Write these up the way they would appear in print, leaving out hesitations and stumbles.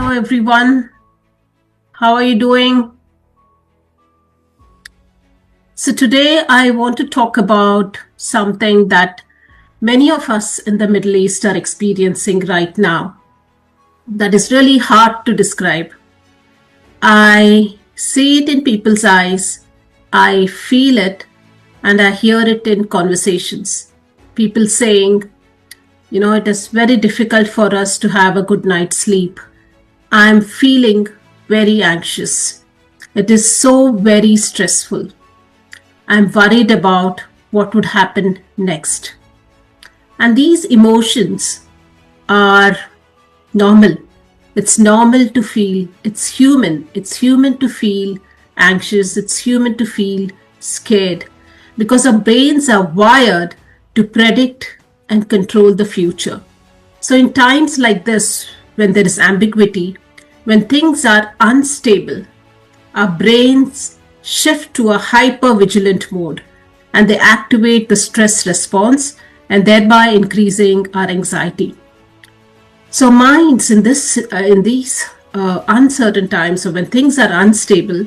Hello, everyone. How are you doing? So, today I want to talk about something that many of us in the Middle East are experiencing right now that is really hard to describe. I see it in people's eyes, I feel it, and I hear it in conversations. People saying, it is very difficult for us to have a good night's sleep. I'm feeling very anxious. It is so very stressful. I'm worried about what would happen next. And these emotions are normal. It's normal to feel, it's human. It's human to feel anxious, it's human to feel scared because our brains are wired to predict and control the future. So, in times like this, when there is ambiguity, when things are unstable, our brains shift to a hyper-vigilant mode and they activate the stress response and thereby increasing our anxiety. So minds in these uncertain times, or when things are unstable,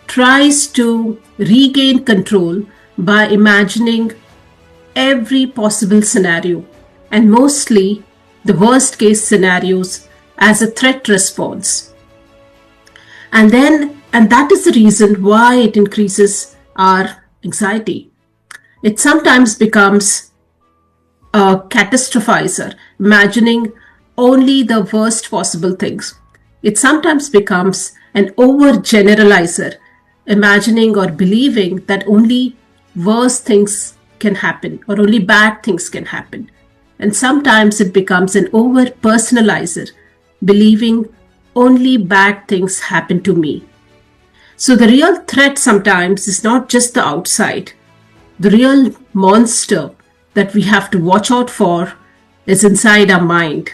tries to regain control by imagining every possible scenario and mostly the worst case scenarios as a threat response. And that is the reason why it increases our anxiety. It sometimes becomes a catastrophizer, imagining only the worst possible things. It sometimes becomes an overgeneralizer, imagining or believing that only worse things can happen or only bad things can happen. And sometimes it becomes an over-personalizer, believing only bad things happen to me. So the real threat sometimes is not just the outside. The real monster that we have to watch out for is inside our mind,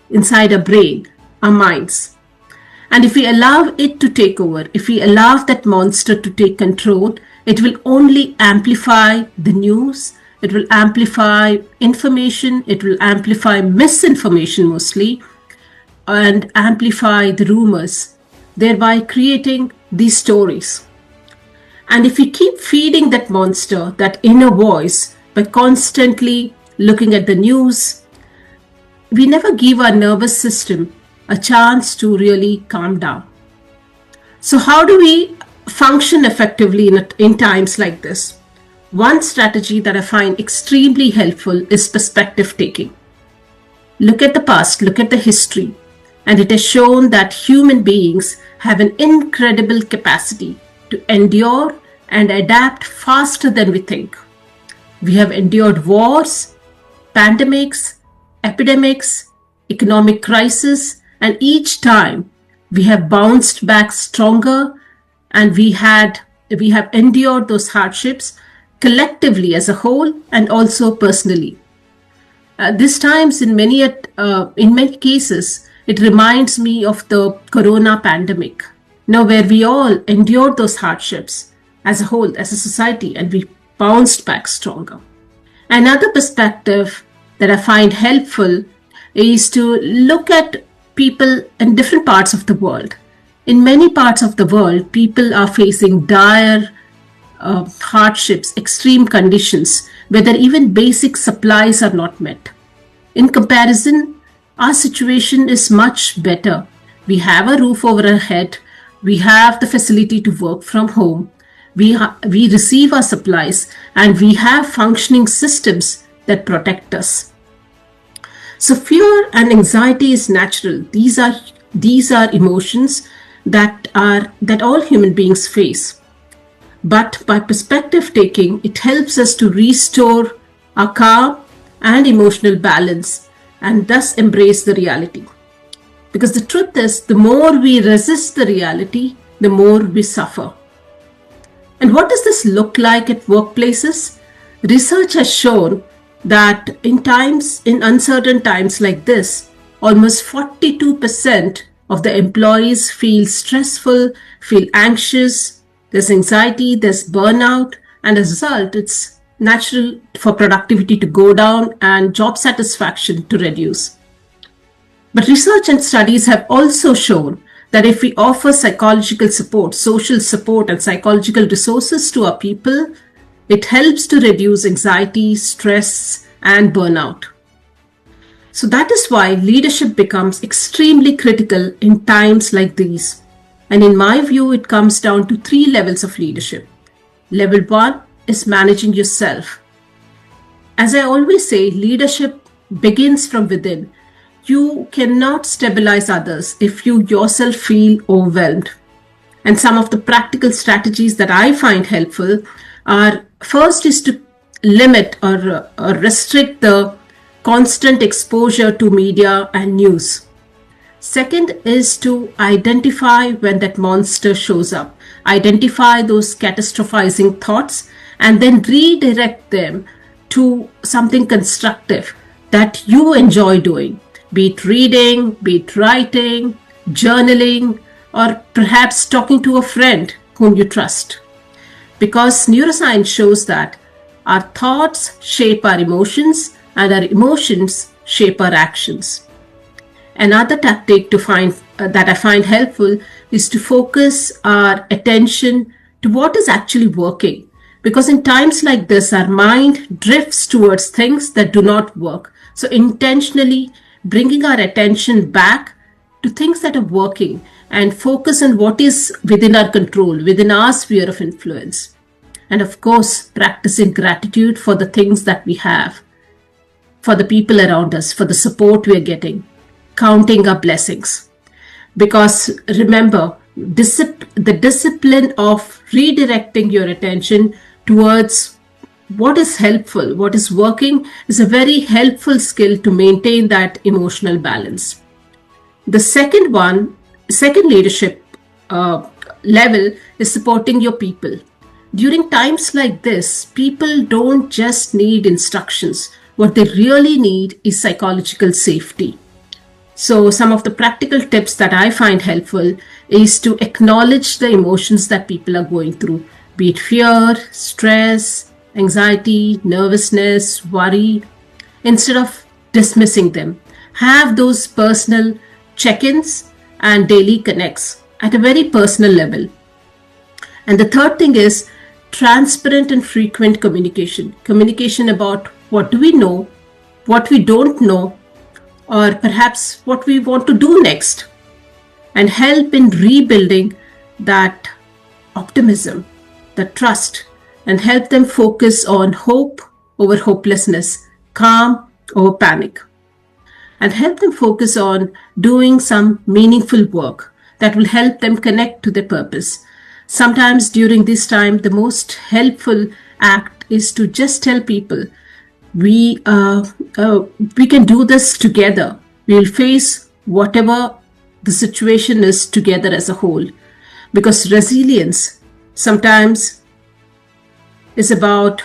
inside our brain, our minds. And if we allow it to take over, if we allow that monster to take control, it will only amplify the news, it will amplify information, it will amplify misinformation mostly, and amplify the rumors, thereby creating these stories. And if we keep feeding that monster, that inner voice, by constantly looking at the news, we never give our nervous system a chance to really calm down. So how do we function effectively in times like this? One strategy that I find extremely helpful is perspective taking. Look at the past, look at the history, and it has shown that human beings have an incredible capacity to endure and adapt faster than we think. We have endured wars, pandemics, epidemics, economic crisis, and each time we have bounced back stronger, and we have endured those hardships collectively as a whole and also personally. These times, in many cases, it reminds me of the corona pandemic, where we all endured those hardships as a whole, as a society, and we bounced back stronger. Another perspective that I find helpful is to look at people in different parts of the world. In many parts of the world, people are facing dire hardships, extreme conditions, where even basic supplies are not met. In comparison, our situation is much better. We have a roof over our head. We have the facility to work from home. We receive our supplies, and we have functioning systems that protect us. So fear and anxiety is natural. These are emotions that all human beings face. But by perspective taking, it helps us to restore our calm and emotional balance and thus embrace the reality. Because the truth is, the more we resist the reality, the more we suffer. And what does this look like at workplaces? Research has shown that in uncertain times like this, almost 42% of the employees feel stressful, feel anxious, there's anxiety, there's burnout, and as a result, it's natural for productivity to go down and job satisfaction to reduce. But research and studies have also shown that if we offer psychological support, social support, and psychological resources to our people, it helps to reduce anxiety, stress, and burnout. So that is why leadership becomes extremely critical in times like these. And in my view, it comes down to 3 levels of leadership. Level 1 is managing yourself. As I always say, leadership begins from within. You cannot stabilize others if you yourself feel overwhelmed. And some of the practical strategies that I find helpful are, first is to limit or restrict the constant exposure to media and news. Second is to identify when that monster shows up, identify those catastrophizing thoughts, and then redirect them to something constructive that you enjoy doing, be it reading, be it writing, journaling, or perhaps talking to a friend whom you trust. Because neuroscience shows that our thoughts shape our emotions and our emotions shape our actions. Another tactic that I find helpful is to focus our attention to what is actually working. Because in times like this, our mind drifts towards things that do not work. So intentionally bringing our attention back to things that are working and focus on what is within our control, within our sphere of influence. And of course, practicing gratitude for the things that we have, for the people around us, for the support we are getting, counting our blessings. Because remember, the discipline of redirecting your attention towards what is helpful, what is working, is a very helpful skill to maintain that emotional balance. The second leadership level is supporting your people. During times like this, people don't just need instructions. What they really need is psychological safety. So some of the practical tips that I find helpful is to acknowledge the emotions that people are going through, be it fear, stress, anxiety, nervousness, worry, instead of dismissing them. Have those personal check-ins and daily connects at a very personal level. And the third thing is transparent and frequent communication. Communication about what do we know, what we don't know, or perhaps what we want to do next, and help in rebuilding that optimism, the trust, and help them focus on hope over hopelessness, calm over panic, and help them focus on doing some meaningful work that will help them connect to their purpose. Sometimes during this time, the most helpful act is to just tell people, we can do this together. We'll face whatever the situation is together as a whole. Because resilience sometimes is about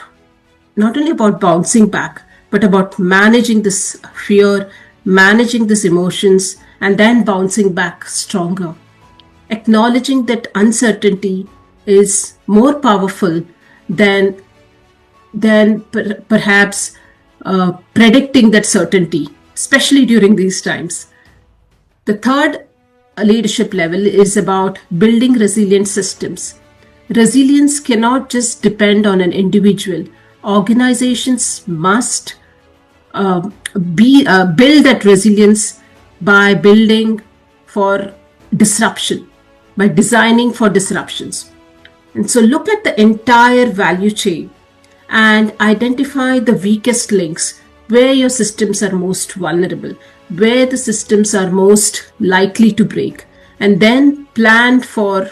not only about bouncing back, but about managing this fear, managing these emotions, and then bouncing back stronger. Acknowledging that uncertainty is more powerful than perhaps predicting that certainty, especially during these times. The third leadership level is about building resilient systems. Resilience cannot just depend on an individual. Organizations must build that resilience by building for disruption, by designing for disruptions. And so look at the entire value chain and identify the weakest links, where your systems are most vulnerable, where the systems are most likely to break, and then plan for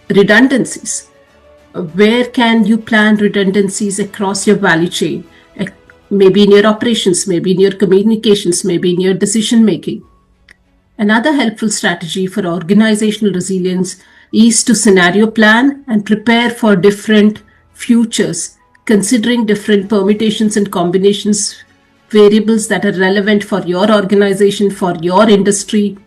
redundancies. Where can you plan redundancies across your value chain? Maybe in your operations, maybe in your communications, maybe in your decision making. Another helpful strategy for organizational resilience is to scenario plan and prepare for different futures, considering different permutations and combinations, variables that are relevant for your organization, for your industry,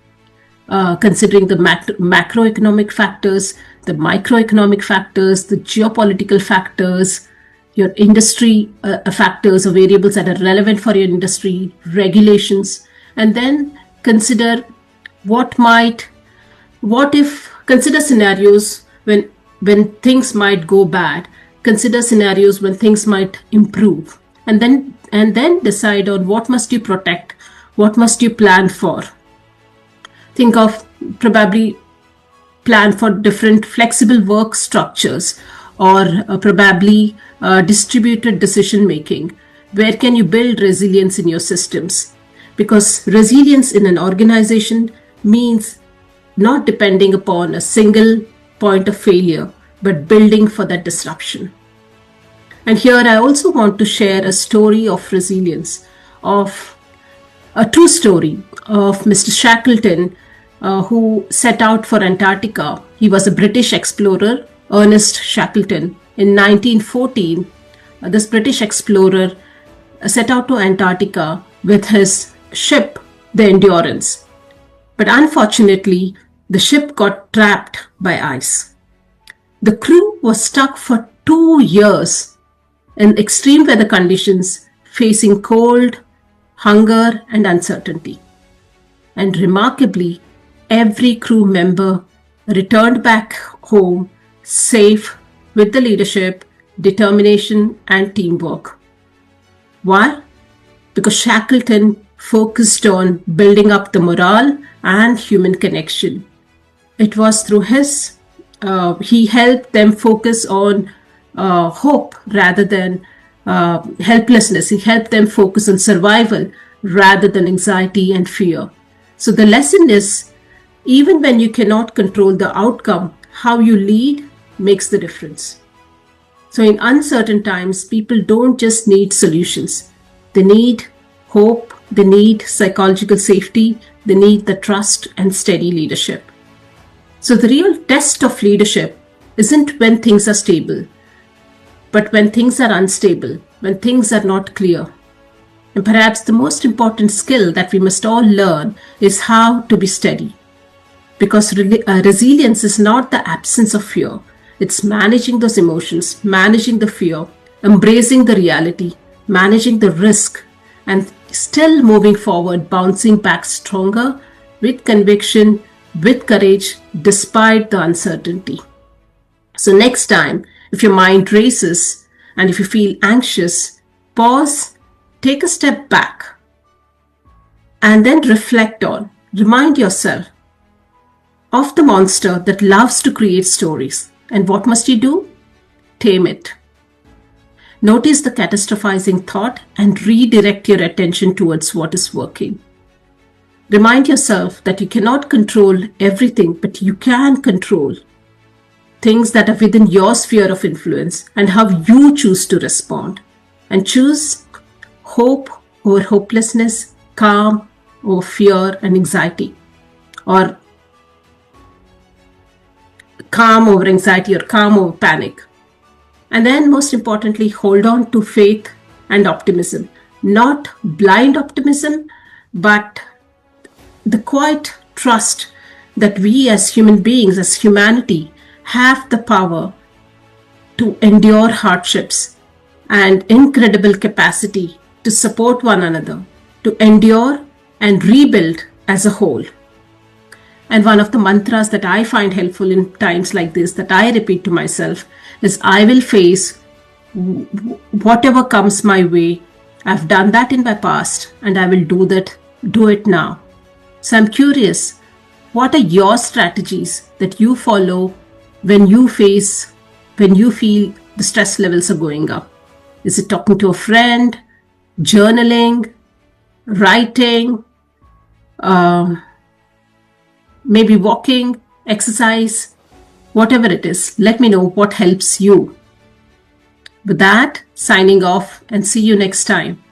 considering the macroeconomic factors, the microeconomic factors, the geopolitical factors, your industry factors or variables that are relevant for your industry, regulations, and then consider consider scenarios when things might go bad, consider scenarios when things might improve, and then decide on what must you protect, what must you plan for. Think of probably plan for different flexible work structures, or probably distributed decision making. Where can you build resilience in your systems? Because resilience in an organization means not depending upon a single point of failure, but building for that disruption. And here I also want to share a story of resilience, of a true story of Mr. Shackleton, who set out for Antarctica. He was a British explorer, Ernest Shackleton. In 1914, this British explorer set out to Antarctica with his ship, the Endurance. But unfortunately, the ship got trapped by ice. The crew was stuck for 2 years in extreme weather conditions, facing cold, hunger, and uncertainty. And remarkably, every crew member returned back home safe with the leadership, determination, and teamwork. Why? Because Shackleton focused on building up the morale and human connection. It was through he helped them focus on hope rather than helplessness. He helped them focus on survival rather than anxiety and fear. So the lesson is, even when you cannot control the outcome, how you lead makes the difference. So in uncertain times, people don't just need solutions. They need hope, they need psychological safety, they need the trust and steady leadership. So the real test of leadership isn't when things are stable, but when things are unstable, when things are not clear. And perhaps the most important skill that we must all learn is how to be steady. Because resilience is not the absence of fear. It's managing those emotions, managing the fear, embracing the reality, managing the risk, and still moving forward, bouncing back stronger with conviction, with courage, despite the uncertainty. So next time, if your mind races and if you feel anxious, pause, take a step back, and then remind yourself of the monster that loves to create stories. And what must you do? Tame it. Notice the catastrophizing thought and redirect your attention towards what is working. Remind yourself that you cannot control everything, but you can control things that are within your sphere of influence and how you choose to respond. And choose hope over hopelessness, calm over fear and anxiety, or calm over anxiety, or calm over panic. And then most importantly, hold on to faith and optimism. Not blind optimism, but the quiet trust that we as human beings, as humanity, have the power to endure hardships and incredible capacity to support one another, to endure and rebuild as a whole. And one of the mantras that I find helpful in times like this, that I repeat to myself, is I will face whatever comes my way. I've done that in my past and I will do it now. So I'm curious, what are your strategies that you follow when you feel the stress levels are going up? Is it talking to a friend, journaling, writing, maybe walking, exercise, whatever it is? Let me know what helps you. With that, signing off, and see you next time.